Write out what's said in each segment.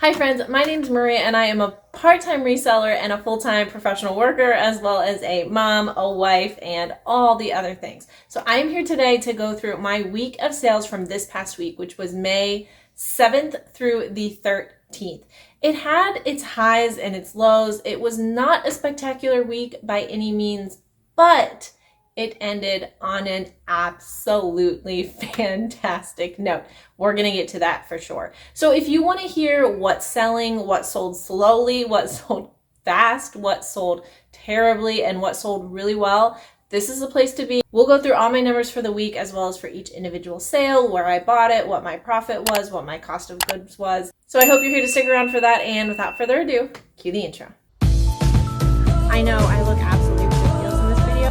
Hi friends, my name is Maria and I am a part-time reseller and a full-time professional worker, as well as a mom, a wife, and all the other things. So I'm here today to go through my week of sales from this past week, which was May 7th through the 13th. It had its highs and its lows. It was not a spectacular week by any means, but it ended on an absolutely fantastic note. We're going to get to that for sure. So if you want to hear what's selling, what sold slowly, what sold fast, what sold terribly, and what sold really well, this is the place to be. We'll go through all my numbers for the week, as well as for each individual sale, where I bought it, what my profit was, what my cost of goods was. So I hope you're here to stick around for that. And without further ado, cue the intro. I know I look absolutely ridiculous in this video.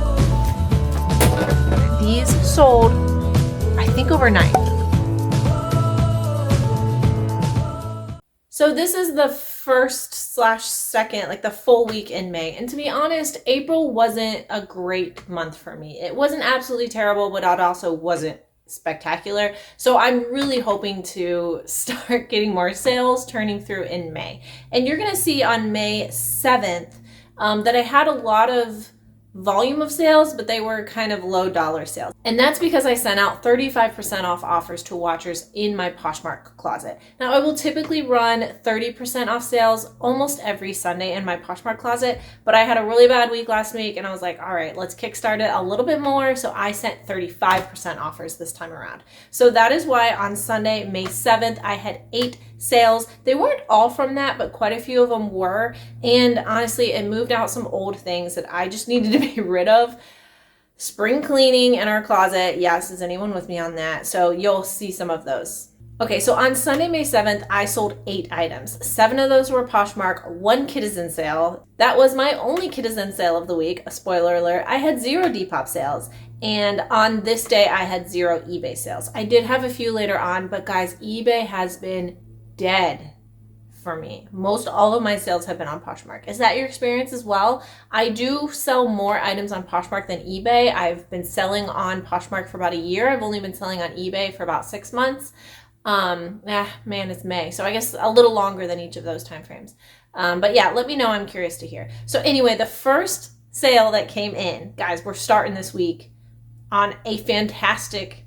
These sold, I think, overnight. So this is the first/second, like the full week in May. And to be honest, April wasn't a great month for me. It wasn't absolutely terrible, but it also wasn't spectacular. So I'm really hoping to start getting more sales turning through in May. And you're going to see on May 7th that I had a lot of volume of sales, but they were kind of low dollar sales. And that's because I sent out 35% off offers to watchers in my Poshmark closet. Now I will typically run 30% off sales almost every Sunday in my Poshmark closet, but I had a really bad week last week and I was like, all right, let's kickstart it a little bit more. So I sent 35% offers this time around. So that is why on Sunday, May 7th, I had 8 sales. They weren't all from that, but quite a few of them were. And honestly, it moved out some old things that I just needed to be rid of. Spring cleaning in our closet. Yes, is anyone with me on that? So you'll see some of those. Okay, so on Sunday, May 7th, I sold 8 items. 7 of those were Poshmark, 1 Kitizen sale. That was my only Kitizen sale of the week. A spoiler alert, I had 0 Depop sales. And on this day, I had 0 eBay sales. I did have a few later on, but guys, eBay has been dead for me. Most all of my sales have been on Poshmark. Is that your experience as well? I do sell more items on Poshmark than eBay. I've been selling on Poshmark for about a year. I've only been selling on eBay for about 6 months. Man, it's May. So I guess a little longer than each of those time frames. But yeah, let me know. I'm curious to hear. So anyway, the first sale that came in, guys, we're starting this week on a fantastic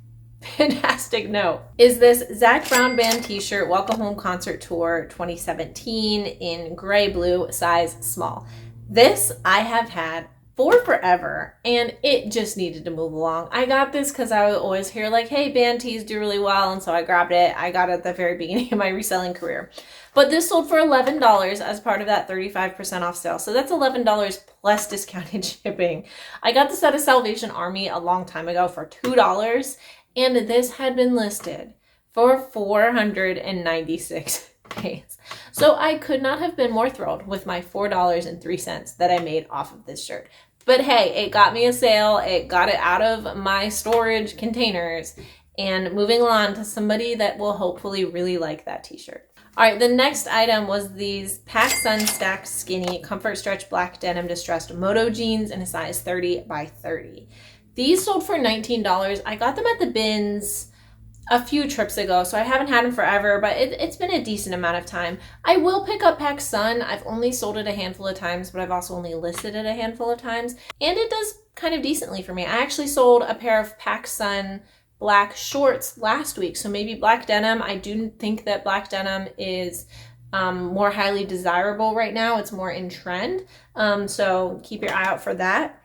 note, is this Zac Brown Band t-shirt, Welcome Home Concert Tour 2017 in gray blue, size small. This I have had for forever and it just needed to move along. I got this because I would always hear like, hey, band tees do really well, and so I grabbed it. I got it at the very beginning of my reselling career. But this sold for $11 as part of that 35% off sale. So that's $11 plus discounted shipping. I got this at a Salvation Army a long time ago for $2. And this had been listed for 496 days. So I could not have been more thrilled with my $4.03 that I made off of this shirt. But hey, it got me a sale. It got it out of my storage containers and moving on to somebody that will hopefully really like that t-shirt. All right, the next item was these PacSun Stacked Skinny Comfort Stretch Black Denim Distressed Moto Jeans in a size 30 by 30. These sold for $19. I got them at the bins a few trips ago, so I haven't had them forever, but it's been a decent amount of time. I will pick up PacSun. I've only sold it a handful of times, but I've also only listed it a handful of times, and it does kind of decently for me. I actually sold a pair of PacSun black shorts last week, so maybe black denim. I do think that black denim is more highly desirable right now. It's more in trend, so keep your eye out for that.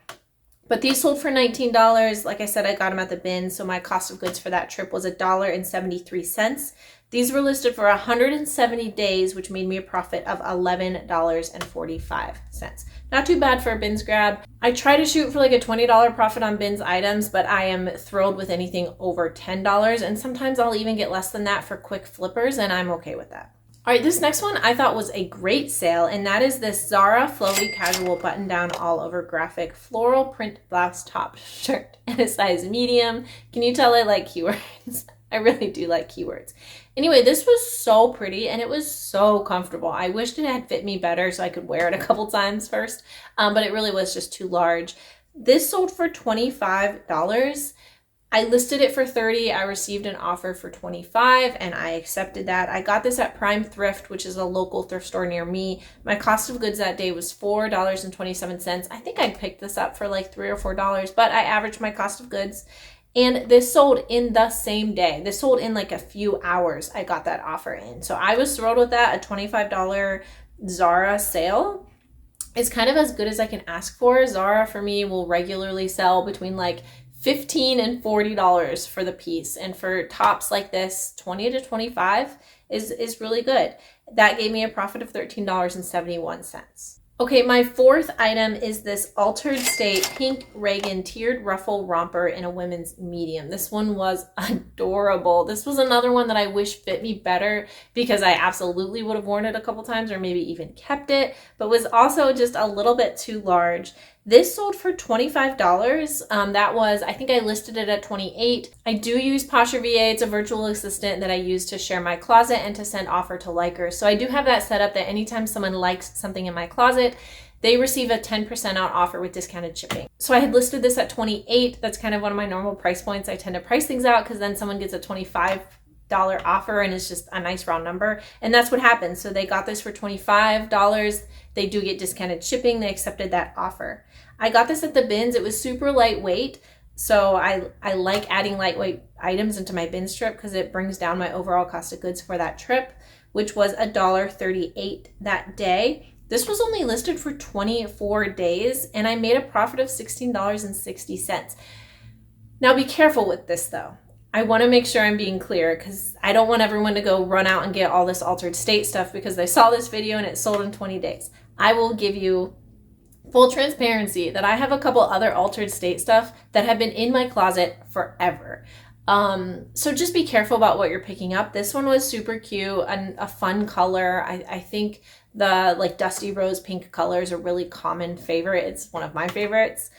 But these sold for $19. Like I said, I got them at the bin, so my cost of goods for that trip was $1.73. These were listed for 170 days, which made me a profit of $11.45. Not too bad for a bins grab. I try to shoot for like a $20 profit on bins items, but I am thrilled with anything over $10, and sometimes I'll even get less than that for quick flippers, and I'm okay with that. All right, this next one I thought was a great sale, and that is this Zara Flowy Casual Button-Down All-Over Graphic Floral Print Blouse Top Shirt in a size medium. Can you tell I like keywords? I really do like keywords. Anyway, this was so pretty, and it was so comfortable. I wished it had fit me better so I could wear it a couple times first, but it really was just too large. This sold for $25. I listed it for 30. I received an offer for 25 and I accepted that. I got this at Prime Thrift, which is a local thrift store near me. My cost of goods that day was $4.27. I think I picked this up for like $3 or $4, but I averaged my cost of goods. And this sold in the same day. This sold in like a few hours. I got that offer in. So I was thrilled with that. A $25 Zara sale is kind of as good as I can ask for. Zara for me will regularly sell between like $15 and $40 for the piece. And for tops like this, $20 to $25 is really good. That gave me a profit of $13.71. Okay, my fourth item is this Altered State Pink Reagan Tiered Ruffle Romper in a women's medium. This one was adorable. This was another one that I wish fit me better because I absolutely would have worn it a couple times or maybe even kept it, but was also just a little bit too large. This sold for $25. That was, I think I listed it at $28. I do use Posher VA. It's a virtual assistant that I use to share my closet and to send offer to likers. So I do have that set up that anytime someone likes something in my closet, they receive a 10% out offer with discounted shipping. So I had listed this at $28. That's kind of one of my normal price points. I tend to price things out because then someone gets a $25 offer and it's just a nice round number. And that's what happened. So they got this for $25. They do get discounted shipping. They accepted that offer. I got this at the bins. It was super lightweight. So I like adding lightweight items into my bins trip because it brings down my overall cost of goods for that trip, which was $1.38 that day. This was only listed for 24 days and I made a profit of $16.60. Now be careful with this though. I want to make sure I'm being clear because I don't want everyone to go run out and get all this Altered State stuff because they saw this video and it sold in 20 days. I will give you full transparency that I have a couple other Altered State stuff that have been in my closet forever. So just be careful about what you're picking up. This one was super cute and a fun color. I think the like dusty rose pink color is a really common favorite. It's one of my favorites.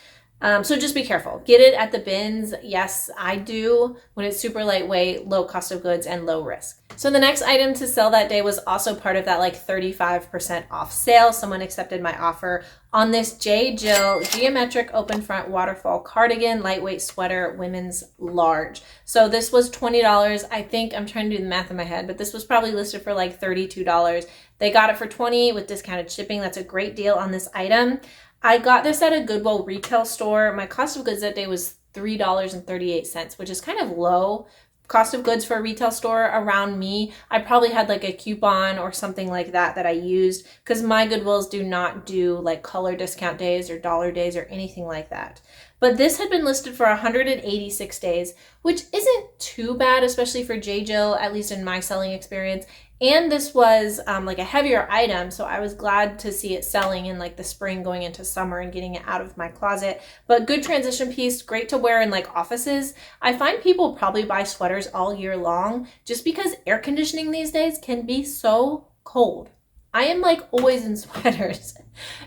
So just be careful. Get it at the bins. Yes, I do when it's super lightweight, low cost of goods, and low risk. So the next item to sell that day was also part of that like 35% off sale. Someone accepted my offer on this J. Jill geometric open front waterfall cardigan, lightweight sweater, women's large. So this was $20. I think I'm trying to do the math in my head, but this was probably listed for like $32. They got it for $20 with discounted shipping. That's a great deal on this item. I got this at a Goodwill retail store. My cost of goods that day was $3.38, which is kind of low cost of goods for a retail store around me. I probably had like a coupon or something like that I used because my Goodwills do not do like color discount days or dollar days or anything like that. But this had been listed for 186 days, which isn't too bad, especially for J. Jill, at least in my selling experience. And this was like a heavier item, so I was glad to see it selling in like the spring going into summer and getting it out of my closet. But good transition piece, great to wear in like offices. I find people probably buy sweaters all year long just because air conditioning these days can be so cold. I am like always in sweaters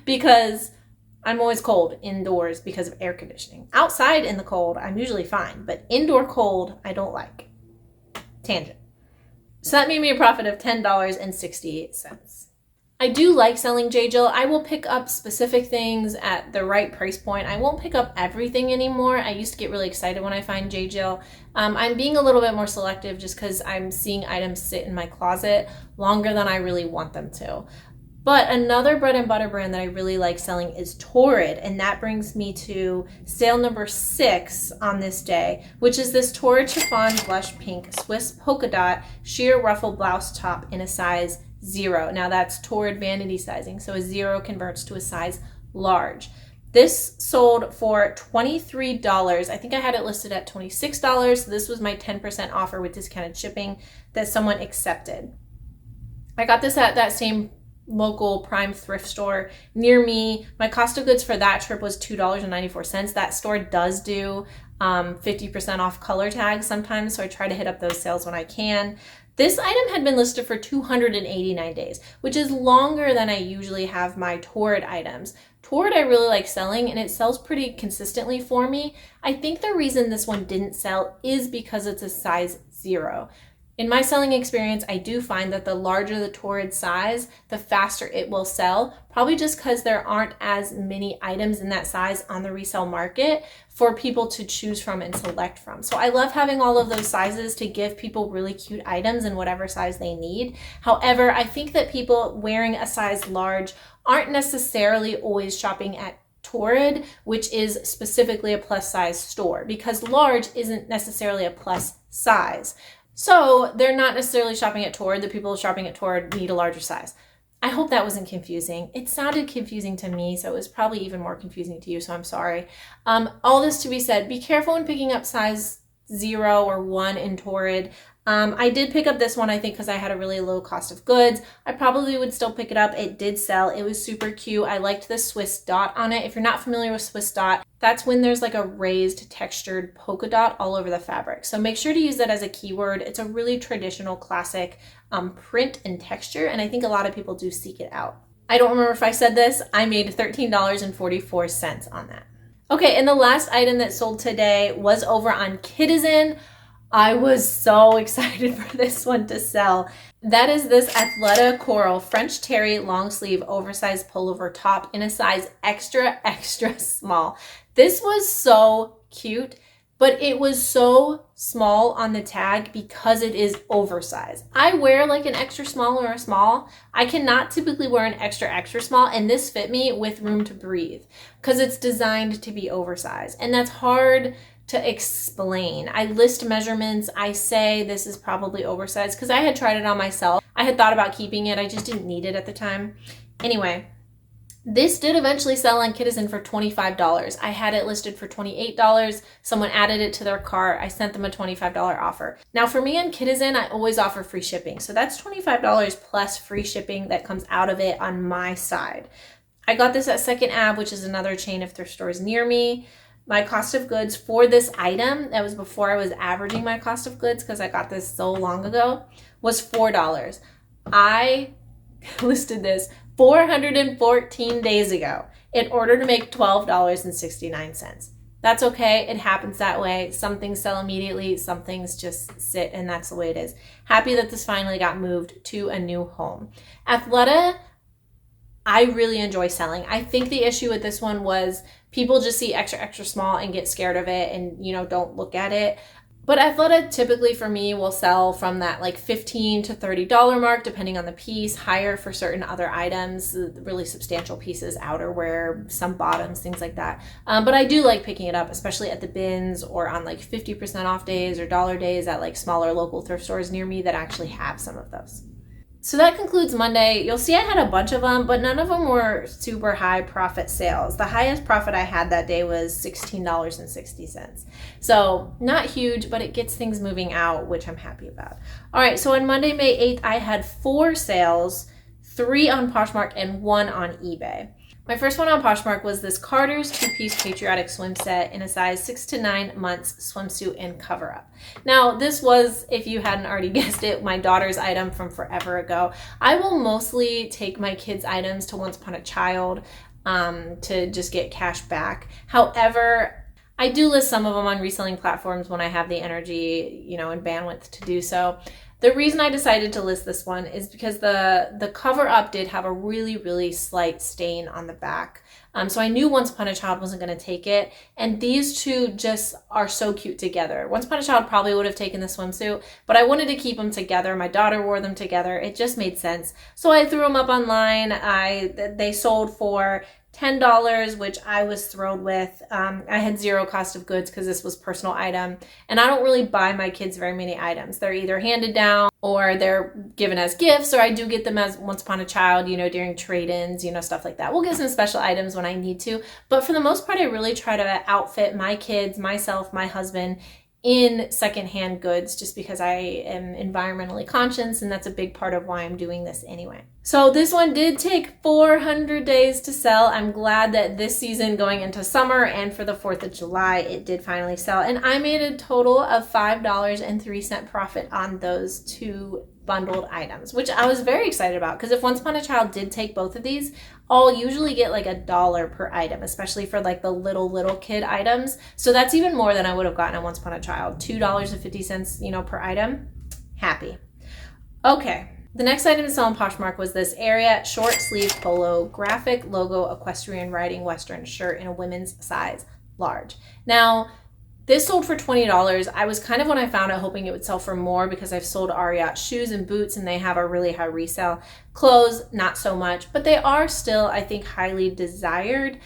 because I'm always cold indoors because of air conditioning. Outside in the cold, I'm usually fine, but indoor cold, I don't like. Tangent. So that made me a profit of $10.68. I do like selling J. Jill. I will pick up specific things at the right price point. I won't pick up everything anymore. I used to get really excited when I find J. Jill. I'm being a little bit more selective just because I'm seeing items sit in my closet longer than I really want them to. But another bread and butter brand that I really like selling is Torrid, and that brings me to sale number 6 on this day, which is this Torrid chiffon blush pink Swiss polka dot sheer ruffle blouse top in a size 0. Now that's Torrid vanity sizing, so a 0 converts to a size large. This sold for $23. I think I had it listed at $26, so this was my 10% offer with discounted shipping that someone accepted. I got this at that same local Prime thrift store near me. My cost of goods for that trip was $2.94. That store does do 50% off color tags sometimes, so I try to hit up those sales when I can. This item had been listed for 289 days, which is longer than I usually have my Torrid items. Torrid I really like selling, and it sells pretty consistently for me. I think the reason this one didn't sell is because it's a size 0. In my selling experience, I do find that the larger the Torrid size, the faster it will sell, probably just because there aren't as many items in that size on the resale market for people to choose from and select from. So I love having all of those sizes to give people really cute items in whatever size they need. However, I think that people wearing a size large aren't necessarily always shopping at Torrid, which is specifically a plus size store, because large isn't necessarily a plus size. So they're not necessarily shopping at Torrid. The people shopping at Torrid need a larger size. I hope that wasn't confusing. It sounded confusing to me, so it was probably even more confusing to you, so I'm sorry. All this to be said, be careful when picking up size 0 or 1 in Torrid. I did pick up this one, I think, because I had a really low cost of goods. I probably would still pick it up. It did sell. It was super cute. I liked the Swiss dot on it. If you're not familiar with Swiss dot, that's when there's like a raised textured polka dot all over the fabric. So make sure to use that as a keyword. It's a really traditional classic print and texture, and I think a lot of people do seek it out. I don't remember if I said this. I made $13.44 on that. Okay, and the last item that sold today was over on Kidizen. I was so excited for this one to sell. That is this Athleta Coral French Terry long sleeve oversized pullover top in a size extra, extra small. This was so cute, but it was so small on the tag because it is oversized. I wear like an extra small or a small. I cannot typically wear an extra, extra small, and this fit me with room to breathe because it's designed to be oversized. And that's hard to explain. I list measurements. I say this is probably oversized because I had tried it on myself. I had thought about keeping it. I just didn't need it at the time. Anyway, this did eventually sell on Kidizen for $25. I had it listed for $28. Someone added it to their cart. I sent them a $25 offer. Now for me on Kidizen, I always offer free shipping. So that's $25 plus free shipping that comes out of it on my side. I got this at Second Ave, which is another chain of thrift stores near me. My cost of goods for this item, that was before I was averaging my cost of goods because I got this so long ago, was $4. I listed this 414 days ago in order to make $12.69. That's okay. It happens that way. Some things sell immediately. Some things just sit, and that's the way it is. Happy that this finally got moved to a new home. Athleta, I really enjoy selling. I think the issue with this one was people just see extra, extra small and get scared of it and, don't look at it. But Athleta typically for me will sell from that like $15 to $30 mark, depending on the piece, higher for certain other items, really substantial pieces, outerwear, some bottoms, things like that. But I do like picking it up, especially at the bins or on like 50% off days or dollar days at like smaller local thrift stores near me that actually have some of those. So that concludes Monday. You'll see I had a bunch of them, but none of them were super high profit sales. The highest profit I had that day was $16.60. So not huge, but it gets things moving out, which I'm happy about. All right, so on Monday, May 8th, I had 4 sales, 3 on Poshmark and 1 on eBay. My first one on Poshmark was this Carter's 2-piece patriotic swim set in a size 6 to 9 months swimsuit and cover-up. Now, this was, if you hadn't already guessed it, my daughter's item from forever ago. I will mostly take my kids' items to Once Upon a Child to just get cash back. However, I do list some of them on reselling platforms when I have the energy, and bandwidth to do so. The reason I decided to list this one is because the cover up did have a really, really slight stain on the back. So I knew Once Upon a Child wasn't going to take it. And these two just are so cute together. Once Upon a Child probably would have taken the swimsuit, but I wanted to keep them together. My daughter wore them together. It just made sense. So I threw them up online. They sold for $10, which I was thrilled with. I had 0 cost of goods because this was personal item, and I don't really buy my kids very many items. They're either handed down or they're given as gifts, or I do get them as Once Upon a Child, during trade-ins, stuff like that. We'll get some special items when I need to, but for the most part, I really try to outfit my kids, myself, my husband in secondhand goods, just because I am environmentally conscious, and that's a big part of why I'm doing this anyway. So this one did take 400 days to sell. I'm glad that this season going into summer and for the 4th of July, it did finally sell. And I made a total of $5.03 profit on those 2 bundled items, which I was very excited about, because if Once Upon a Child did take both of these, I'll usually get like $1 per item, especially for like the little kid items. So that's even more than I would have gotten at Once Upon a Child. $2.50, per item. happy. Okay, the next item to sell on Poshmark was this Ariat short sleeve polo graphic logo equestrian riding western shirt in a women's size large. Now, this sold for $20. I was kind of, when I found it, hoping it would sell for more because I've sold Ariat shoes and boots and they have a really high resale. Clothes, not so much, but they are still, I think, highly desired.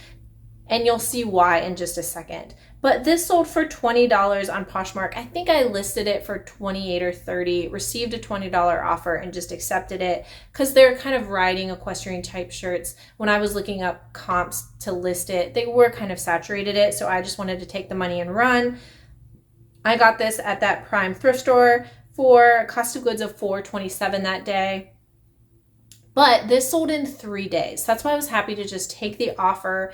And you'll see why in just a second. But this sold for $20 on Poshmark. I think I listed it for $28 or $30, received a $20 offer and just accepted it because they're kind of riding equestrian type shirts. When I was looking up comps to list it, they were kind of saturated it. So I just wanted to take the money and run. I got this at that Prime thrift store for a cost of goods of $4.27 that day. But this sold in 3 days. That's why I was happy to just take the offer.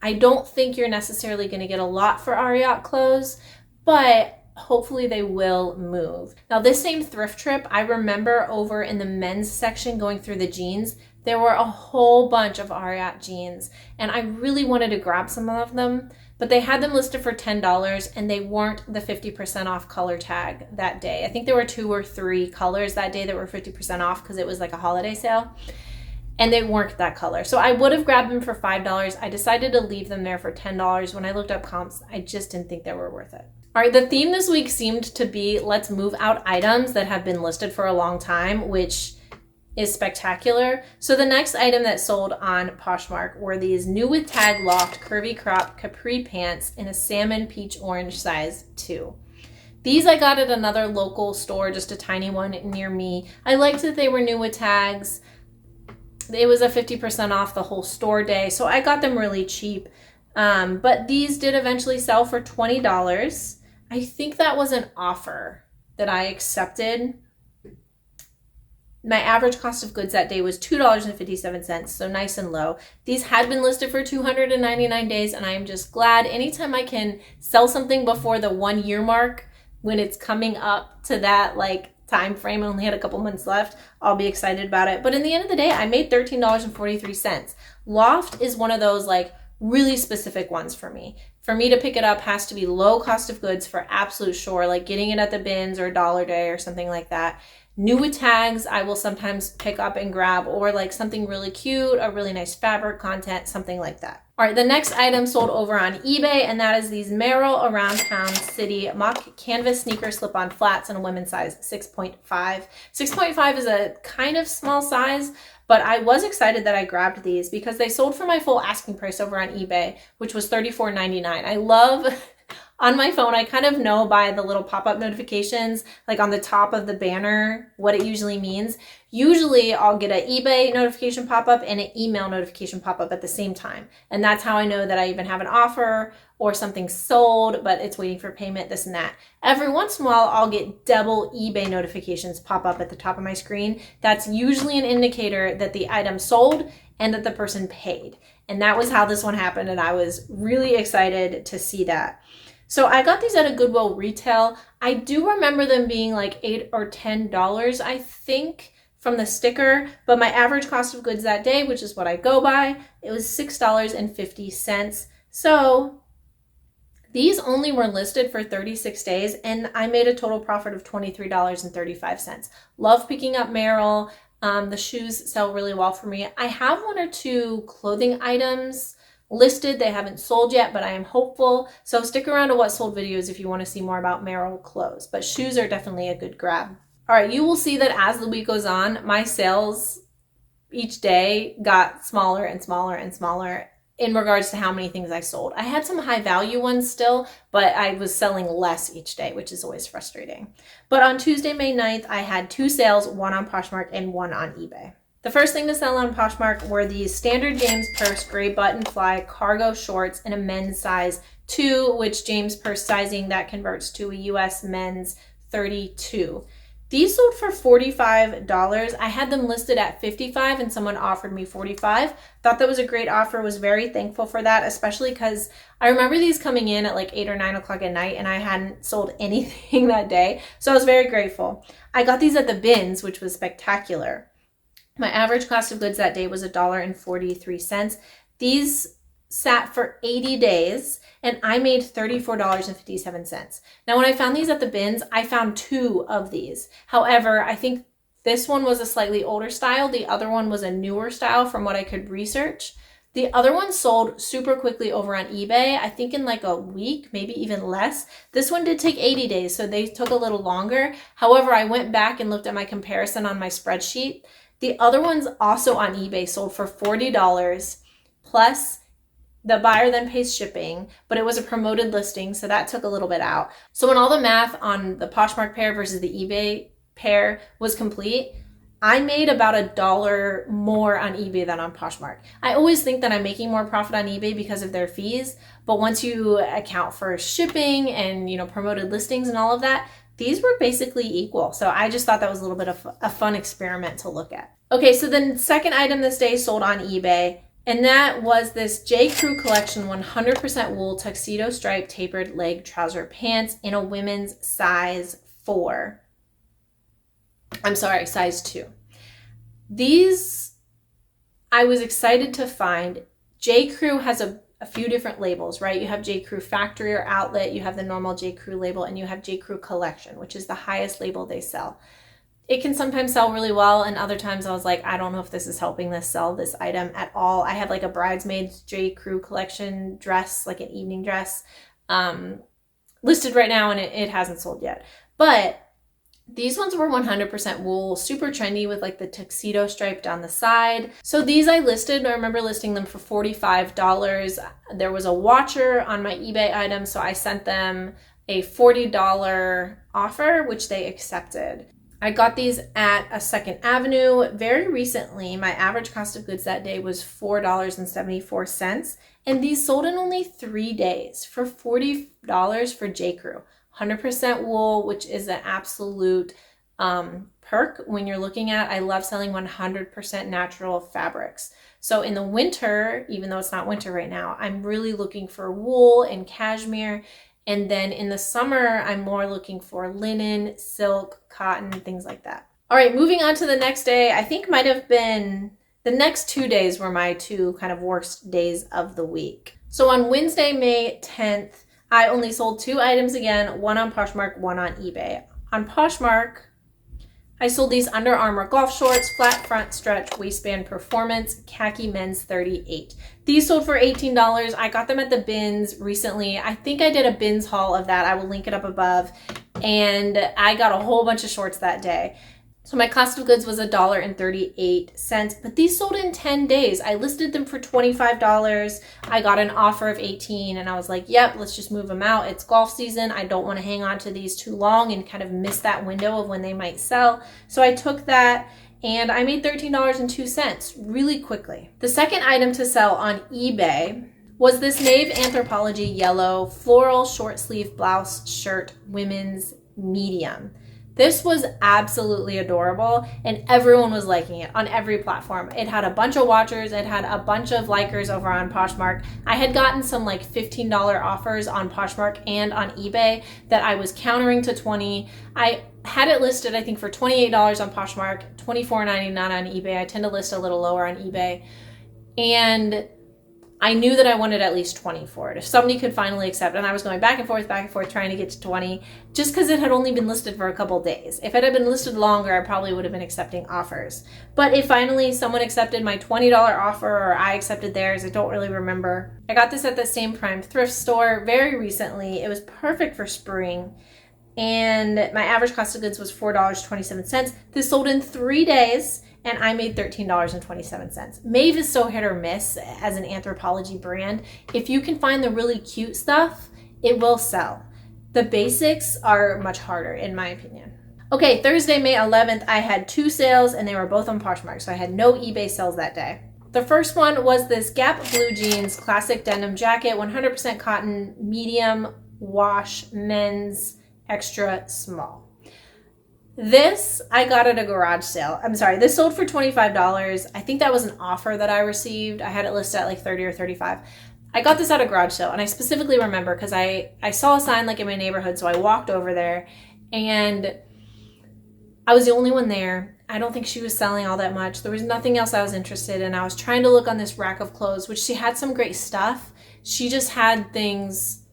I don't think you're necessarily going to get a lot for Ariat clothes, but hopefully they will move. Now, this same thrift trip, I remember over in the men's section going through the jeans, there were a whole bunch of Ariat jeans, and I really wanted to grab some of them, but they had them listed for $10 and they weren't the 50% off color tag that day. I think there were 2 or 3 colors that day that were 50% off because it was like a holiday sale. And they weren't that color. So I would have grabbed them for $5. I decided to leave them there for $10. When I looked up comps, I just didn't think they were worth it. All right, the theme this week seemed to be let's move out items that have been listed for a long time, which is spectacular. So the next item that sold on Poshmark were these new with tag loft curvy crop capri pants in a salmon peach orange size 2. These I got at another local store, just a tiny one near me. I liked that they were new with tags. It was a 50% off the whole store day, so I got them really cheap. But these did eventually sell for $20. I think that was an offer that I accepted. My average cost of goods that day was $2.57, so nice and low. These had been listed for 299 days, and I am just glad anytime I can sell something before the 1 year mark, when it's coming up to that time frame, I only had a couple months left, I'll be excited about it. But in the end of the day, I made $13.43. Loft is one of those really specific ones for me. For me to pick it up has to be low cost of goods for absolute sure, like getting it at the bins or Dollar Day or something like that. New with tags, I will sometimes pick up and grab, or something really cute, a really nice fabric content, something like that. All right, the next item sold over on eBay, and that is these Merrell Around Town City mock canvas sneaker slip-on flats in a women's size 6.5. 6.5 is a kind of small size, but I was excited that I grabbed these because they sold for my full asking price over on eBay, which was $34.99. I love... On my phone, I kind of know by the little pop-up notifications, on the top of the banner, what it usually means. Usually, I'll get an eBay notification pop-up and an email notification pop-up at the same time. And that's how I know that I even have an offer or something sold, but it's waiting for payment, this and that. Every once in a while, I'll get double eBay notifications pop up at the top of my screen. That's usually an indicator that the item sold and that the person paid. And that was how this one happened, and I was really excited to see that. So I got these at a Goodwill retail. I do remember them being $8 or $10, I think, from the sticker, but my average cost of goods that day, which is what I go by, it was $6.50. So these only were listed for 36 days, and I made a total profit of $23.35. Love picking up Merrell. The shoes sell really well for me. I have 1 or 2 clothing items listed. They haven't sold yet, but I am hopeful. So stick around to what sold videos if you want to see more about Merrell clothes. But shoes are definitely a good grab. All right, you will see that as the week goes on, my sales each day got smaller and smaller and smaller in regards to how many things I sold. I had some high value ones still, but I was selling less each day, which is always frustrating. But on Tuesday, May 9th, I had 2 sales, 1 on Poshmark and 1 on eBay. The first thing to sell on Poshmark were these standard James Purse gray button fly cargo shorts in a men's size 2, which James Purse sizing that converts to a US men's 32. These sold for $45. I had them listed at $55 and someone offered me $45. Thought that was a great offer, was very thankful for that, especially because I remember these coming in at 8 or 9 o'clock at night and I hadn't sold anything that day. So I was very grateful. I got these at the bins, which was spectacular. My average cost of goods that day was $1.43. These sat for 80 days and I made $34.57. Now, when I found these at the bins, I found 2 of these. However, I think this one was a slightly older style. The other one was a newer style from what I could research. The other one sold super quickly over on eBay, I think in like a week, maybe even less. This one did take 80 days, so they took a little longer. However, I went back and looked at my comparison on my spreadsheet. The other ones also on eBay sold for $40 plus the buyer then pays shipping, but it was a promoted listing, so that took a little bit out. So when all the math on the Poshmark pair versus the eBay pair was complete, I made about $1 more on eBay than on Poshmark. I always think that I'm making more profit on eBay because of their fees, but once you account for shipping and, you know, promoted listings and all of that, these were basically equal. So I just thought that was a little bit of a fun experiment to look at. Okay, so the second item this day sold on eBay, and that was this J. Crew Collection 100% wool tuxedo stripe tapered leg trouser pants in a women's size 4. I'm sorry, size 2. These, I was excited to find. J. Crew has a few different labels, right? You have J. Crew Factory or Outlet, you have the normal J. Crew label, and you have J. Crew Collection, which is the highest label they sell. It can sometimes sell really well, and other times I was like, I don't know if this is helping this sell this item at all. I have like a bridesmaid's J. Crew Collection dress, like an evening dress, listed right now, and it hasn't sold yet. But these ones were 100% wool, super trendy with like the tuxedo stripe down the side. So these I listed, I remember listing them for $45. There was a watcher on my eBay item, so I sent them a $40 offer, which they accepted. I got these at a Second Avenue very recently. My average cost of goods that day was $4.74, and these sold in only 3 days for $40 for J. Crew. 100% wool, which is an absolute perk when you're looking at. I love selling 100% natural fabrics. So in the winter, even though it's not winter right now, I'm really looking for wool and cashmere. And then in the summer, I'm more looking for linen, silk, cotton, things like that. All right, moving on to the next day. I think might have been the next 2 days were my 2 kind of worst days of the week. So on Wednesday, May 10th, I only sold 2 items again, one on Poshmark, one on eBay. On Poshmark, I sold these Under Armour golf shorts, flat front stretch waistband performance, khaki men's 38. These sold for $18. I got them at the bins recently. I think I did a bins haul of that. I will link it up above. And I got a whole bunch of shorts that day. So my cost of goods was $1.38, but these sold in 10 days. I listed them for $25. I got an offer of $18, and I was like, yep, let's just move them out. It's golf season. I don't want to hang on to these too long and kind of miss that window of when they might sell. So I took that, and I made $13.02 really quickly. The second item to sell on eBay was this Maeve Anthropologie yellow floral short sleeve blouse shirt, women's medium. This was absolutely adorable, and everyone was liking it on every platform. It had a bunch of watchers. It had a bunch of likers over on Poshmark. I had gotten some like $15 offers on Poshmark and on eBay that I was countering to 20. I had it listed, I think, for $28 on Poshmark, $24.99 on eBay. I tend to list a little lower on eBay. And I knew that I wanted at least 20 for it. If somebody could finally accept, and I was going back and forth, trying to get to 20, just because it had only been listed for a couple days. If it had been listed longer, I probably would have been accepting offers. But if finally someone accepted my $20 offer, or I accepted theirs, I don't really remember. I got this at the same Prime thrift store very recently. It was perfect for spring. And my average cost of goods was $4.27. This sold in 3 days, and I made $13.27. Maeve is so hit or miss as an Anthropologie brand. If you can find the really cute stuff, it will sell. The basics are much harder, in my opinion. Okay, Thursday, May 11th, I had 2 sales, and they were both on Poshmark, so I had no eBay sales that day. The first one was this Gap Blue Jeans classic denim jacket, 100% cotton, medium wash, men's, extra small. This I got at a garage sale. I'm sorry, this sold for $25. I think that was an offer that I received. I had it listed at like $30 or $35. I got this at a garage sale, and I specifically remember because I saw a sign like in my neighborhood, so I walked over there, and I was the only one there. I don't think she was selling all that much. There was nothing else I was interested in. I was trying to look on this rack of clothes, which she had some great stuff. She just had things,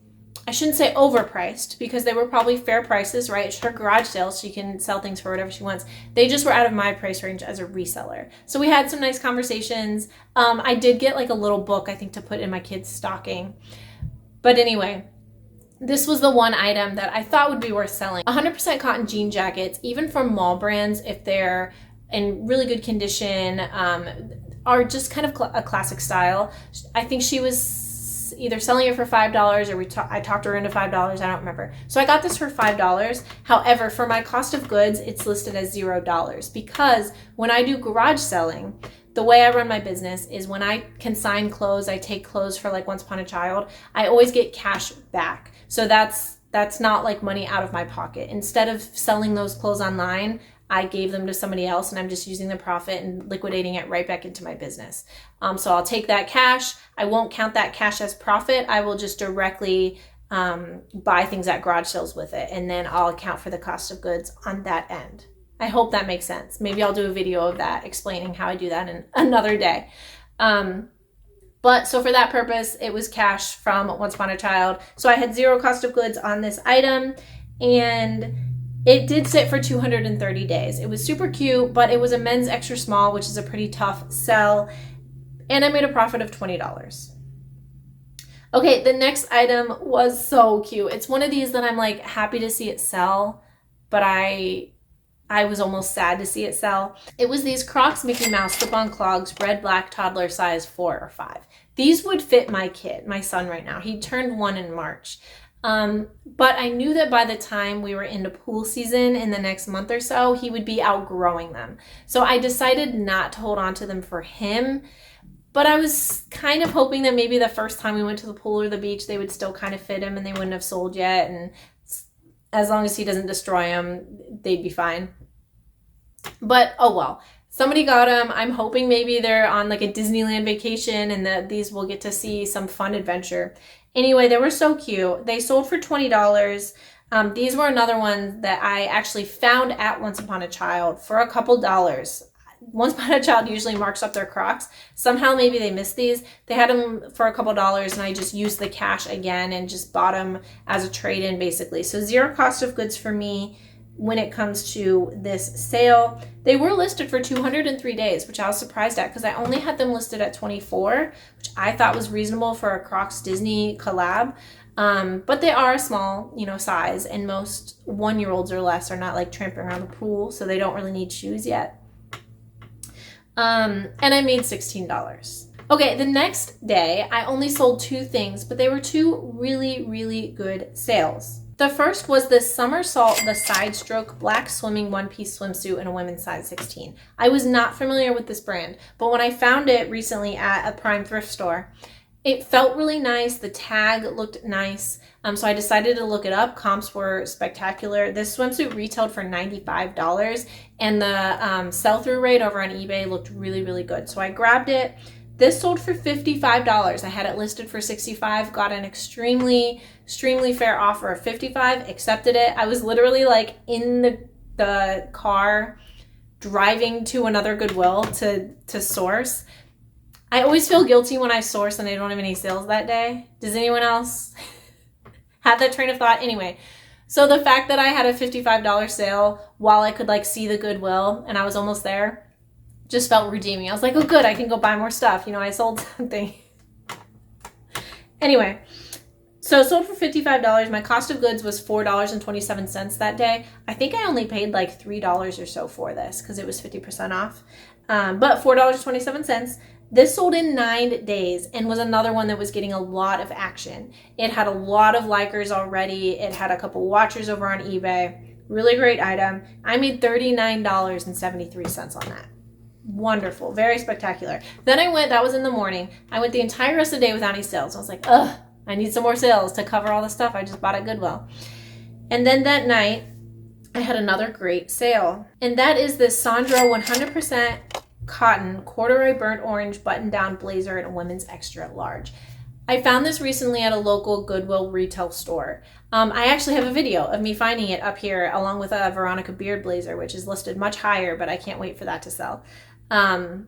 I shouldn't say overpriced, because they were probably fair prices, right? It's her garage sale. She can sell things for whatever she wants. They just were out of my price range as a reseller. So we had some nice conversations. I did get like a little book, I think, to put in my kid's stocking. But anyway, this was the one item that I thought would be worth selling. 100% cotton jean jackets, even from mall brands, if they're in really good condition, are just kind of a classic style. I think she was either selling it for $5 or I talked her into $5. I don't remember. So I got this for $5. However, for my cost of goods, it's listed as $0 because when I do garage selling, the way I run my business is when I consign clothes, I take clothes for like Once Upon a Child, I always get cash back. So that's not like money out of my pocket. Instead of selling those clothes online, I gave them to somebody else and I'm just using the profit and liquidating it right back into my business. So I'll take that cash. I won't count that cash as profit. I will just directly buy things at garage sales with it. And then I'll account for the cost of goods on that end. I hope that makes sense. Maybe I'll do a video of that explaining how I do that in another day. But so for that purpose, it was cash from Once Upon a Child. So I had zero cost of goods on this item and it did sit for 230 days. It was super cute, but it was a men's extra small, which is a pretty tough sell. And I made a profit of $20. Okay, the next item was so cute. It's one of these that I'm like happy to see it sell, but I was almost sad to see it sell. It was these Crocs Mickey Mouse slip-on clogs, red, black, toddler size 4 or 5. These would fit my kid, my son right now. He turned 1 in March. But I knew that by the time we were into pool season in the next month or so, he would be outgrowing them. So I decided not to hold on to them for him. But I was kind of hoping that maybe the first time we went to the pool or the beach, they would still kind of fit him and they wouldn't have sold yet. And as long as he doesn't destroy them, they'd be fine. But oh well, somebody got them. I'm hoping maybe they're on like a Disneyland vacation and that these will get to see some fun adventure. Anyway, they were so cute. They sold for $20. These were another one that I actually found at Once Upon a Child for a couple dollars. Once Upon a Child usually marks up their Crocs. Somehow maybe they missed these. They had them for a couple dollars and I just used the cash again and just bought them as a trade-in basically. So zero cost of goods for me when it comes to this sale. They were listed for 203 days, which I was surprised at because I only had them listed at 24, which I thought was reasonable for a Crocs Disney collab. But they are a small, size, and most 1-year-olds or less are not like tramping around the pool, so they don't really need shoes yet. And I made $16. Okay, the next day, I only sold 2 things, but they were 2 really, really good sales. The first was the Somersault, the side stroke black swimming one-piece swimsuit in a women's size 16. I was not familiar with this brand, but when I found it recently at a Prime thrift store, it felt really nice. The tag looked nice. So I decided to look it up. Comps were spectacular. This swimsuit retailed for $95 and the sell-through rate over on eBay looked really, really good. So I grabbed it. This sold for $55. I had it listed for $65, got an extremely fair offer of $55, accepted it. I was literally like in the car driving to another Goodwill to source. I always feel guilty when I source and I don't have any sales that day. Does anyone else have that train of thought? Anyway, so the fact that I had a $55 sale while I could like see the Goodwill and I was almost there just felt redeeming. I was like, oh good, I can go buy more stuff. I sold something. Anyway, so it sold for $55. My cost of goods was $4.27 that day. I think I only paid like $3 or so for this because it was 50% off. But $4.27. This sold in 9 days and was another one that was getting a lot of action. It had a lot of likers already. It had a couple watchers over on eBay. Really great item. I made $39.73 on that. Wonderful. Very spectacular. Then I went, that was in the morning. I went the entire rest of the day without any sales. I was like, I need some more sales to cover all the stuff I just bought at Goodwill. And then that night, I had another great sale. And that is this Sandro 100% cotton corduroy burnt orange button-down blazer in a women's extra large. I found this recently at a local Goodwill retail store. I actually have a video of me finding it up here along with a Veronica beard blazer, which is listed much higher, but I can't wait for that to sell. And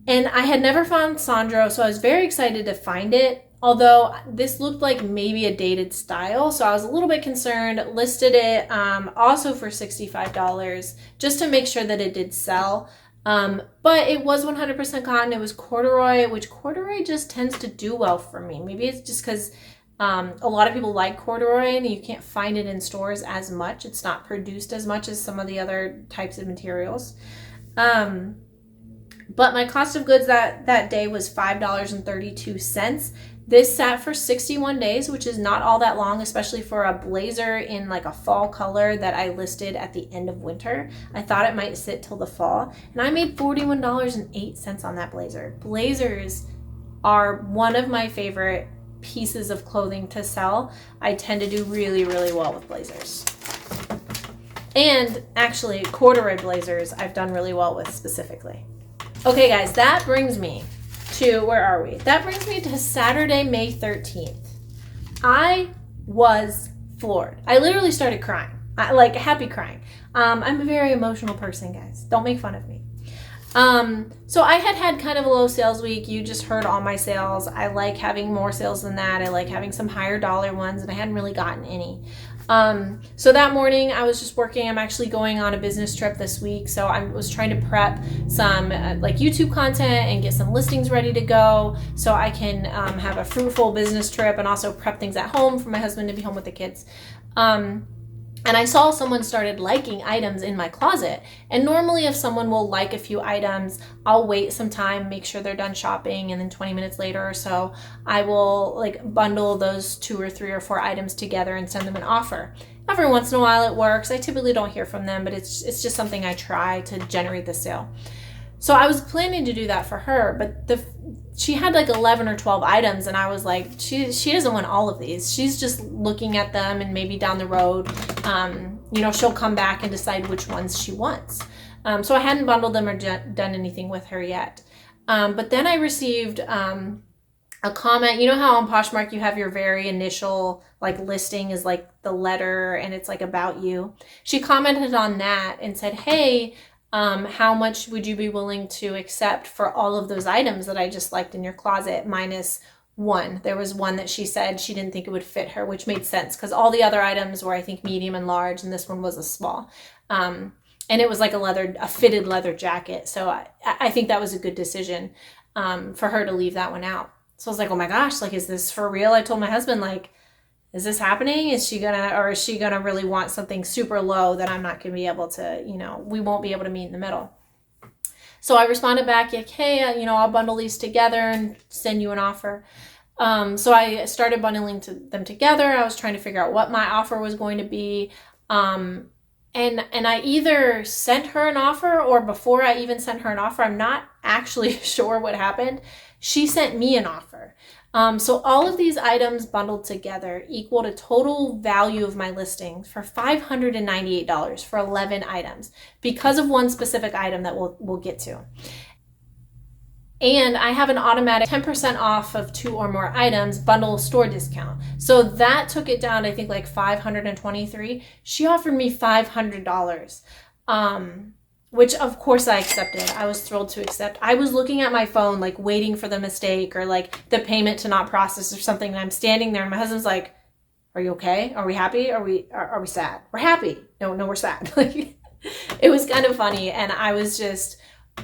I had never found Sandro, so I was very excited to find it. Although this looked like maybe a dated style, so I was a little bit concerned. Listed it also for $65 just to make sure that it did sell. But it was 100% cotton. It was corduroy, which corduroy just tends to do well for me. Maybe it's just because a lot of people like corduroy and you can't find it in stores as much. It's not produced as much as some of the other types of materials. But my cost of goods that day was $5.32. This sat for 61 days, which is not all that long, especially for a blazer in like a fall color that I listed at the end of winter. I thought it might sit till the fall, and I made $41.08 on that blazer. Blazers are one of my favorite pieces of clothing to sell. I tend to do really, really well with blazers. And actually, corduroy blazers I've done really well with specifically. Okay, guys, that brings me to, where are we? That brings me to Saturday, May 13th. I was floored. I literally started crying, like happy crying. I'm a very emotional person, guys. Don't make fun of me. So I had kind of a low sales week. You just heard all my sales. I like having more sales than that. I like having some higher dollar ones, and I hadn't really gotten any. So that morning I was just working. I'm actually going on a business trip this week. So I was trying to prep some like YouTube content and get some listings ready to go so I can have a fruitful business trip and also prep things at home for my husband to be home with the kids. And I saw someone started liking items in my closet. And normally if someone will like a few items, I'll wait some time, make sure they're done shopping, and then 20 minutes later or so, I will like bundle those 2 or 3 or 4 items together and send them an offer. Every once in a while it works. I typically don't hear from them, but it's just something I try to generate the sale. So I was planning to do that for her, but she had like 11 or 12 items, and I was like, she doesn't want all of these. She's just looking at them, and maybe down the road, she'll come back and decide which ones she wants. So I hadn't bundled them or done anything with her yet. But then I received a comment. You know how on Poshmark you have your very initial like listing is like the letter and it's like about you? She commented on that and said, hey, how much would you be willing to accept for all of those items that I just liked in your closet minus one? There was one that she said she didn't think it would fit her, which made sense because all the other items were, I think, medium and large, and this one was a small. And it was like a fitted leather jacket. So I think that was a good decision for her to leave that one out. So I was like, oh my gosh, like, is this for real? I told my husband, like, is this happening? Is she gonna really want something super low that I'm not gonna be able to, we won't be able to meet in the middle? So I responded back, like, hey, I'll bundle these together and send you an offer. So I started bundling them together. I was trying to figure out what my offer was going to be. And I either sent her an offer, or before I even sent her an offer, I'm not actually sure what happened, she sent me an offer. So all of these items bundled together equaled a total value of my listing for $598 for 11 items because of one specific item that we'll get to. And I have an automatic 10% off of 2 or more items bundle store discount. So that took it down, I think, like $523. She offered me $500. Which of course I accepted. I was thrilled to accept. I was looking at my phone, like waiting for the mistake or like the payment to not process or something. And I'm standing there and my husband's like, are you okay? Are we happy? Are we sad? We're happy. No, we're sad. Like, it was kind of funny. And I was just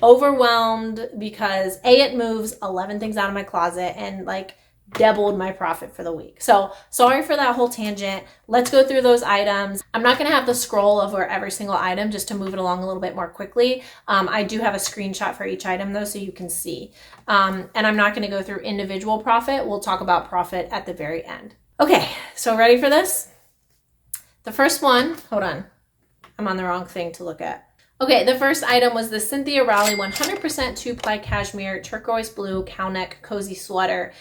overwhelmed because it moves 11 things out of my closet and like doubled my profit for the week. So sorry for that whole tangent. Let's go through those items. I'm not going to have the scroll over every single item just to move it along a little bit more quickly. I do have a screenshot for each item though, so you can see. And I'm not going to go through individual profit. We'll talk about profit at the very end. Okay, so ready for this? The first one, hold on. I'm on the wrong thing to look at. Okay, the first item was the Cynthia Rowley 100% 2-ply cashmere turquoise blue cow neck cozy sweater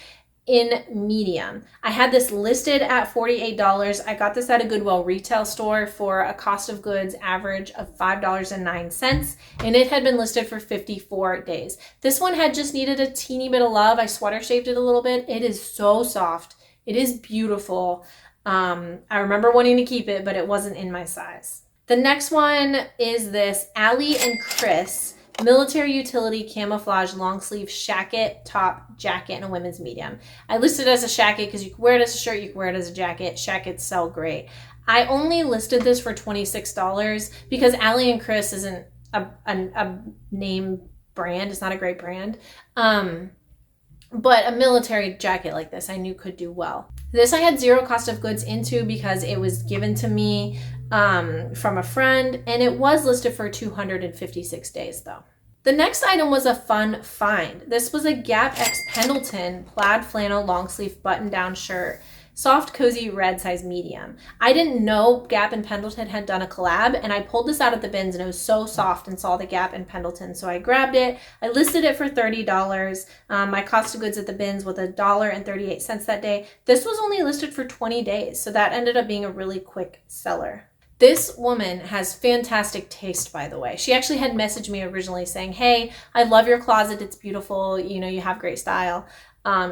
in medium. I had this listed at $48. I got this at a Goodwill retail store for a cost of goods average of $5.09, and it had been listed for 54 days. This one had just needed a teeny bit of love. I sweater shaved it a little bit. It is so soft. It is beautiful. I remember wanting to keep it, but it wasn't in my size. The next one is this Allie and Chris military utility camouflage long sleeve shacket top jacket in a women's medium. I listed it as a shacket because you can wear it as a shirt, you can wear it as a jacket. Shackets sell great. I only listed this for $26 because Allie and Chris isn't a name brand. It's not a great brand. But a military jacket like this I knew could do well. This I had zero cost of goods into because it was given to me from a friend, and it was listed for 256 days though. The next item was a fun find. This was a Gap X Pendleton plaid flannel long sleeve button down shirt, soft cozy red size medium. I didn't know Gap and Pendleton had done a collab, and I pulled this out of the bins and it was so soft and saw the Gap and Pendleton, so I grabbed it. I listed it for $30. My cost of goods at the bins was $1.38 that day. This was only listed for 20 days, so that ended up being a really quick seller. This woman has fantastic taste, by the way. She actually had messaged me originally saying, hey, I love your closet. It's beautiful. You know, you have great style.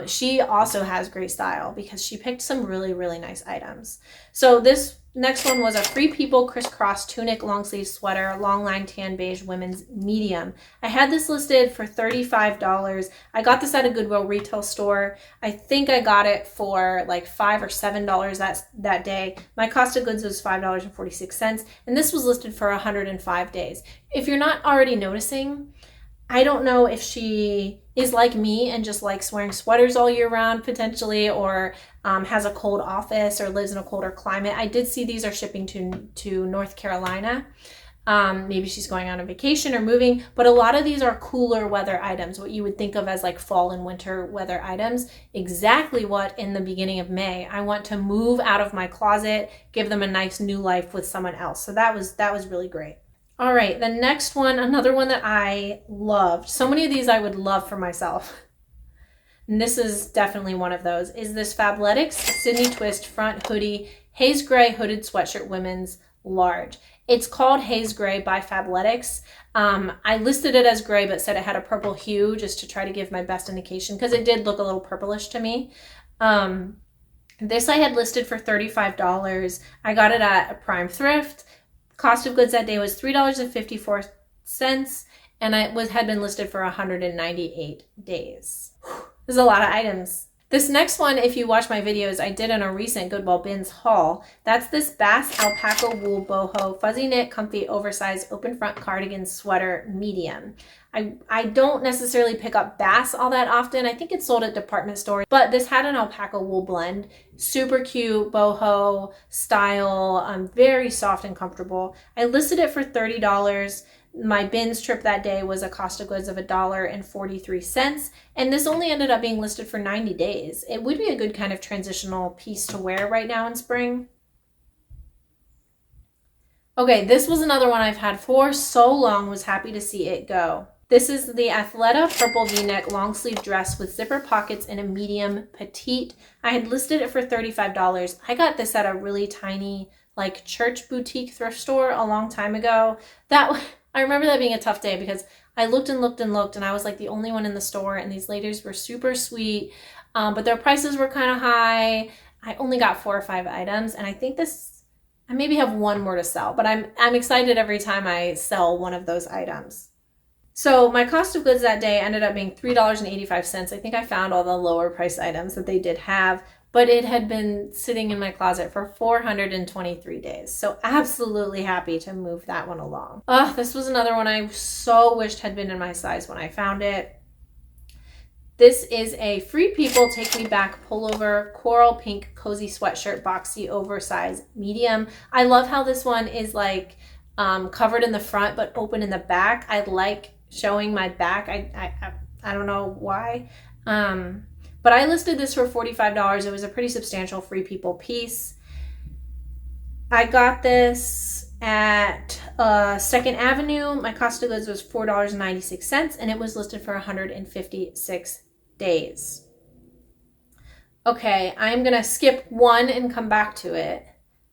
She also has great style because she picked some really, really nice items. So this next one was a Free People crisscross tunic long sleeve sweater, long line tan beige women's medium. I had this listed for $35. I got this at a Goodwill retail store. I think I got it for like $5 or $7 that day. My cost of goods was $5.46, and this was listed for 105 days. If you're not already noticing, I don't know if she is like me and just likes wearing sweaters all year round potentially, or has a cold office or lives in a colder climate. I did see these are shipping to North Carolina. Maybe she's going on a vacation or moving, but a lot of these are cooler weather items, what you would think of as like fall and winter weather items. Exactly what in the beginning of May, I want to move out of my closet, give them a nice new life with someone else. So that was really great. All right, the next one, another one that I loved. So many of these I would love for myself. And this is definitely one of those, is this Fabletics Sydney Twist front hoodie, haze gray hooded sweatshirt women's large. It's called Haze Gray by Fabletics. I listed it as gray, but said it had a purple hue just to try to give my best indication because it did look a little purplish to me. This I had listed for $35. I got it at a Prime Thrift. Cost of goods that day was $3.54, and it had been listed for 198 days. There's a lot of items. This next one, if you watch my videos, I did in a recent Goodwill Bins haul. That's this Bass Alpaca Wool Boho Fuzzy Knit Comfy Oversized Open Front Cardigan Sweater Medium. I don't necessarily pick up Bass all that often. I think it's sold at department stores, but this had an alpaca wool blend. Super cute boho style, very soft and comfortable. I listed it for $30. My bins trip that day was a cost of goods of $1.43, and this only ended up being listed for 90 days. It would be a good kind of transitional piece to wear right now in spring. Okay, this was another one I've had for so long, was happy to see it go. This is the Athleta purple v-neck long sleeve dress with zipper pockets in a medium petite. I had listed it for $35. I got this at a really tiny like church boutique thrift store a long time ago. I remember that being a tough day because I looked and looked and looked, and I was like the only one in the store, and these ladies were super sweet, but their prices were kind of high. I only got 4 or 5 items, and I think I maybe have one more to sell, but I'm excited every time I sell one of those items. So my cost of goods that day ended up being $3.85. I think I found all the lower price items that they did have, but it had been sitting in my closet for 423 days. So absolutely happy to move that one along. This was another one I so wished had been in my size when I found it. This is a Free People Take Me Back pullover, coral pink cozy sweatshirt, boxy oversized medium. I love how this one is like covered in the front but open in the back. I like showing my back. I don't know why. But I listed this for $45. It was a pretty substantial Free People piece. I got this at 2nd Avenue. My cost of goods was $4.96, and it was listed for 156 days. Okay, I'm gonna skip one and come back to it.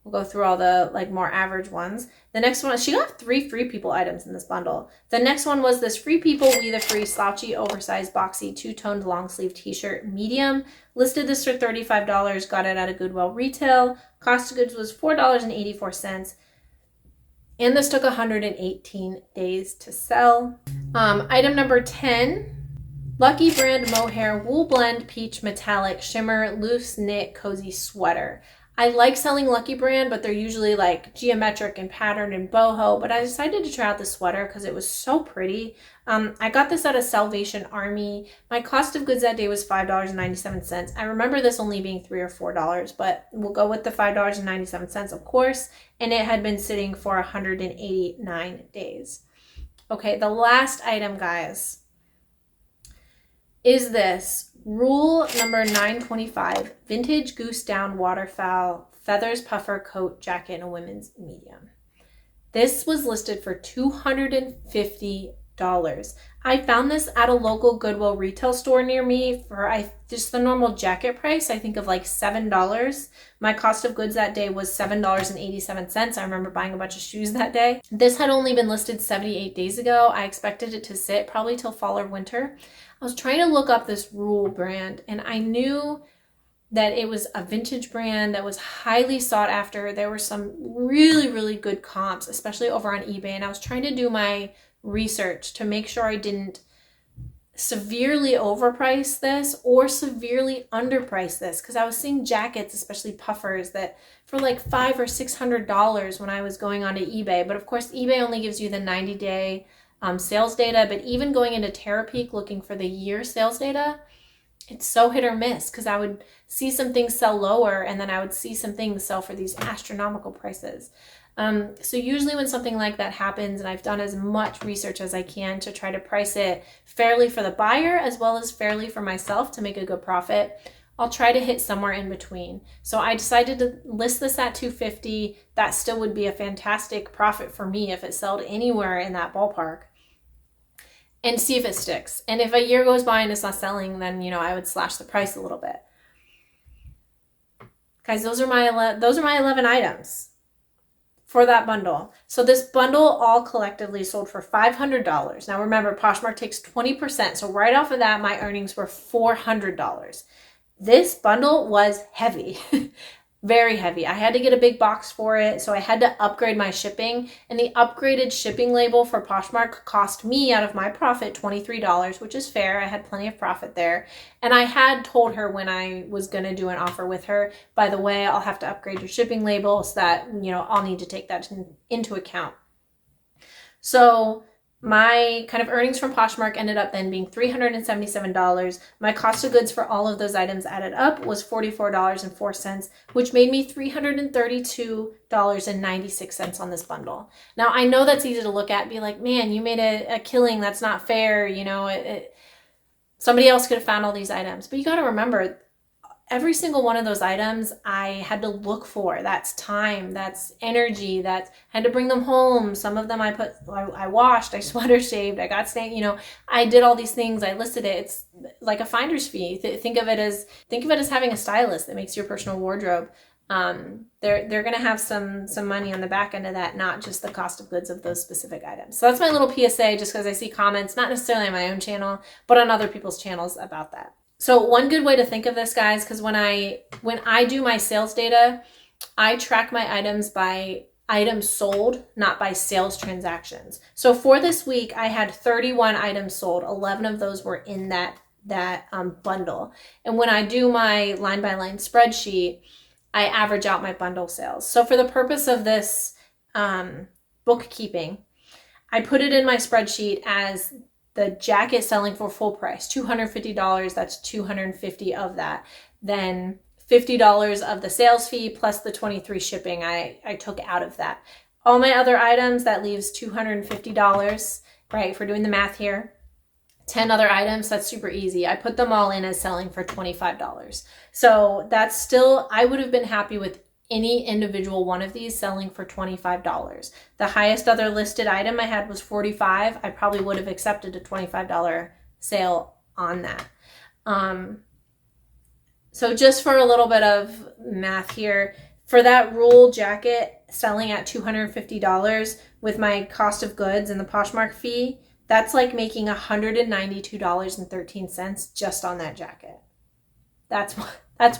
We'll go through all the like more average ones. The next one, she got 3 Free People items in this bundle. The next one was this Free People We the Free slouchy, oversized, boxy, two-toned long sleeve t-shirt medium. Listed this for $35, got it at a Goodwill retail. Cost of goods was $4.84. And this took 118 days to sell. Item number 10, Lucky Brand Mohair Wool Blend Peach Metallic Shimmer Loose Knit Cozy Sweater. I like selling Lucky Brand, but they're usually like geometric and patterned and boho, but I decided to try out the sweater because it was so pretty. I got this at a Salvation Army. My cost of goods that day was $5.97. I remember this only being $3 or $4, but we'll go with the $5.97, of course, and it had been sitting for 189 days. Okay, the last item, guys, is this rule number 925, vintage goose down waterfowl feathers puffer coat jacket in a women's medium. This was listed for $250. I found this at a local Goodwill retail store near me for just the normal jacket price, I think of like $7. My cost of goods that day was $7.87. I remember buying a bunch of shoes that day. This had only been listed 78 days ago. I expected it to sit probably till fall or winter. I was trying to look up this Rule brand, and I knew that it was a vintage brand that was highly sought after. There were some really, really good comps, especially over on eBay, and I was trying to do my research to make sure I didn't severely overprice this or severely underprice this, because I was seeing jackets, especially puffers, that for like $500 or $600 when I was going onto eBay. But of course, eBay only gives you the 90-day sales data, but even going into Terapeak looking for the year sales data, it's so hit or miss, because I would see some things sell lower and then I would see some things sell for these astronomical prices. So usually when something like that happens, and I've done as much research as I can to try to price it fairly for the buyer as well as fairly for myself to make a good profit, I'll try to hit somewhere in between. So I decided to list this at $250. That still would be a fantastic profit for me if it sold anywhere in that ballpark, and see if it sticks. And if a year goes by and it's not selling, then, you know, I would slash the price a little bit. Guys, those are my 11 items for that bundle. So this bundle all collectively sold for $500. Now remember, Poshmark takes 20%. So right off of that, my earnings were $400. This bundle was heavy. Very heavy. I had to get a big box for it, so I had to upgrade my shipping, and the upgraded shipping label for Poshmark cost me, out of my profit, $23, which is fair. I had plenty of profit there, and I had told her when I was going to do an offer with her, by the way, I'll have to upgrade your shipping label, so that, you know, I'll need to take that into account. So my kind of earnings from Poshmark ended up then being $377. My cost of goods for all of those items added up was $44.04, which made me $332.96 on this bundle. Now, I know that's easy to look at and be like, man, you made a killing. That's not fair. You know, somebody else could have found all these items. But you got to remember, every single one of those items I had to look for. That's time, that's energy, I had to bring them home. Some of them I washed, I sweater shaved, I got stained, you know, I did all these things, I listed it. It's like a finder's fee. Think of it as having a stylist that makes your personal wardrobe. They're going to have some money on the back end of that, not just the cost of goods of those specific items. So that's my little PSA, just because I see comments, not necessarily on my own channel, but on other people's channels about that. So one good way to think of this, guys, because when I do my sales data, I track my items by items sold, not by sales transactions. So for this week, I had 31 items sold. 11 of those were in that bundle. And when I do my line by line spreadsheet, I average out my bundle sales. So for the purpose of this bookkeeping, I put it in my spreadsheet as the jacket selling for full price, $250, that's $250 of that. Then $50 of the sales fee plus the $23 shipping I took out of that. All my other items, that leaves $250, right? If we're doing the math here, 10 other items, that's super easy. I put them all in as selling for $25. So that's still, I would have been happy with any individual one of these selling for $25. The highest other listed item I had was $45. I probably would have accepted a $25 sale on that. So just for a little bit of math here, for that Rule jacket selling at $250 with my cost of goods and the Poshmark fee, that's like making $192.13 just on that jacket. That's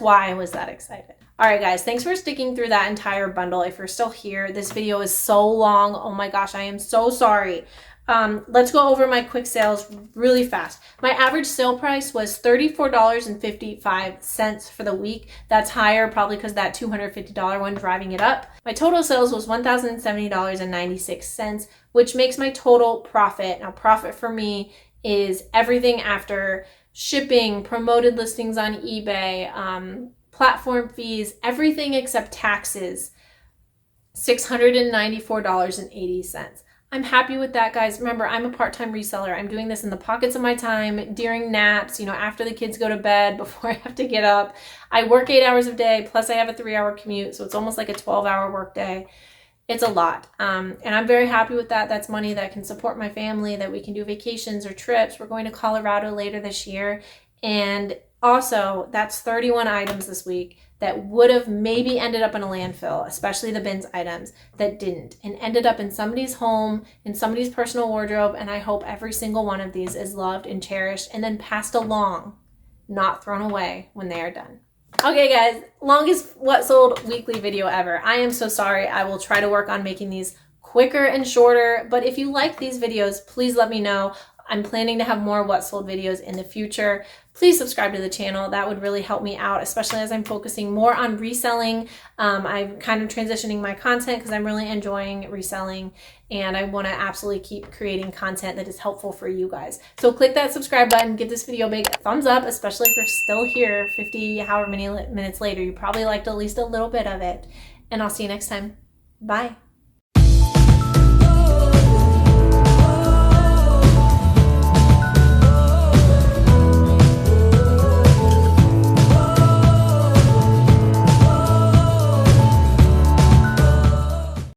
why I was that excited. All right, guys, thanks for sticking through that entire bundle. If you're still here, this video is so long. Oh my gosh, I am so sorry. Let's go over my quick sales really fast. My average sale price was $34.55 for the week. That's higher probably because that $250 one driving it up. My total sales was $1,070.96, which makes my total profit. Now, profit for me is everything after shipping, promoted listings on eBay, platform fees, everything except taxes, $694.80. I'm happy with that, guys. Remember, I'm a part-time reseller. I'm doing this in the pockets of my time, during naps, after the kids go to bed, before I have to get up. I work 8 hours a day, plus I have a 3-hour commute, so it's almost like a 12-hour work day. It's a lot. And I'm very happy with that. That's money that can support my family, that we can do vacations or trips. We're going to Colorado later this year. And also, that's 31 items this week that would have maybe ended up in a landfill, especially the bins items that didn't, and ended up in somebody's home, in somebody's personal wardrobe. And I hope every single one of these is loved and cherished and then passed along, not thrown away when they are done. Okay, guys, longest What Sold weekly video ever. I am so sorry. I will try to work on making these quicker and shorter, but if you like these videos, please let me know. I'm planning to have more What Sold videos in the future. Please subscribe to the channel. That would really help me out, especially as I'm focusing more on reselling. I'm kind of transitioning my content because I'm really enjoying reselling, and I want to absolutely keep creating content that is helpful for you guys. So click that subscribe button, give this video a big thumbs up, especially if you're still here 50 however many minutes later. You probably liked at least a little bit of it, and I'll see you next time. Bye.